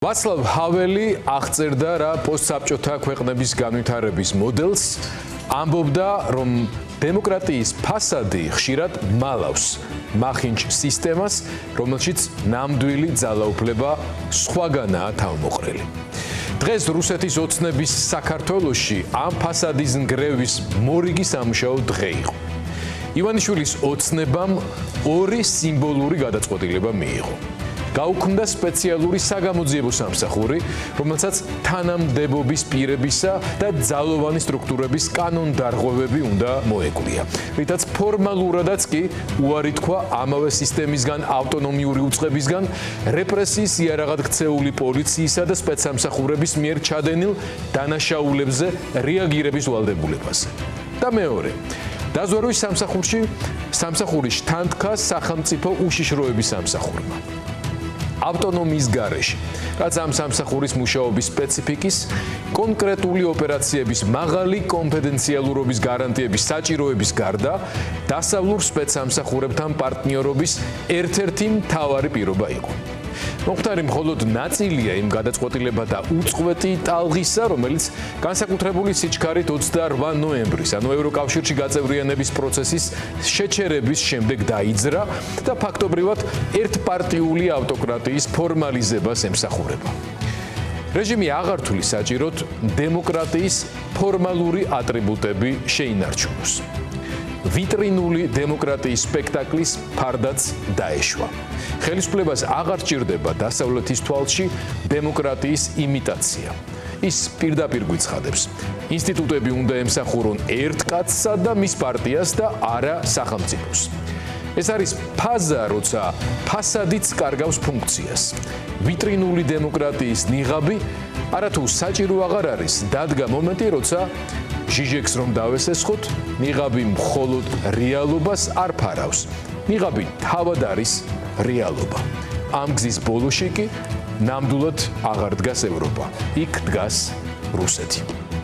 ვაცლავ ჰაველი აღწერდა რა პოსტსაბჭოთა ქვეყნების განვითარების მოდელს, ამბობდა, რომ დემოკრატიის ფასადი ხშირად მალავს მახინჯ სისტემას, რომელშიც ნამდვილი ძალაუფლება სხვაგანაა თავმოყრილი. დღეს რუსეთის ოცნების საქართველოში ამ ფასადის ნგრევის მორიგი სამუშაო დღე იყო. ივანიშვილის ოცნებამ ორი სიმბოლური გადაწყვეტილება მიიღო. გაუქმდა სპეციალური საგამოძიებო სამსახური, რომელსაც თანამდებობის პირებისა და ძალოვანი სტრუქტურების კანონდარღვევები უნდა მოეკვია. რითაც ფორმალურადაც კი უარი თქვა ამავე სისტემისგან ავტონომიური უწყებისგან რეპრესიის იარაღად ქცეული პოლიციისა და სპეცსამსახურების მიერ ჩადენილ დანაშაულებზე რეაგირების ვალდებულებაზე. და მეორე, დაზვერვის სამსახურის შთანთქა სახელმწიფო უშიშროების სამსახურმა. ავტონომიის გარეშე, რაც ამ სამსახურის მუშაობის სპეციფიკის, კონკრეტული ოპერაციების მაღალი კონფიდენციალურობის გარანტიების საჭიროების გარდა, დასავლურ სპეცსამსახურებთან პარტნიორობის ერთ-ერთი მთავარი პირობა იყო. მოხდარი მხოლოდ ნაწილია იმ გადაწყვეტილება და უწყვეტი ტალღისა, რომელიც განსაკუთრებული სიჩქარით 28 ნოემბრის, ანუ ევროკავშირში გაწევრიანების პროცესის შეჩერების შემდეგ დაიძრა და ფაქტობრივად ერთპარტიული ავტოკრატიის ფორმალიზებას ემსახურება. რეჟიმი აღარ თვლის საჭიროდ დემოკრატიის ფორმალური ატრიბუტები შეინარჩუნოს. ვიტრინული დემოკრატიის სპექტაკლის ფარდაც დაეშვა. ხელისუფლებას აღარ სჭირდება დასავლეთის თვალში დემოკრატიის იმიტაცია. ის პირდაპირ გვიცხადებს. ინსტიტუტები უნდა ემსახურონ ერთ კაცსა და მის პარტიას და არა სახელმწიფოს. ეს არის ფაზა, როცა ფასადიც კარგავს ფუნქციას. ვიტრინული დემოკრატიის ნიღაბი არათუ საჭირო აღარ არის, დადგა მომენტი, როცა ჟიჟექს რომ დავესესხოთ, ნიღაბი მხოლოდ რეალობას არ ფარავს. ნიღაბი თავად არის რეალობა. ამ გზის ბოლოში კი ნამდვილად აღარ დგას ევროპა. იქ დგას რუსეთი.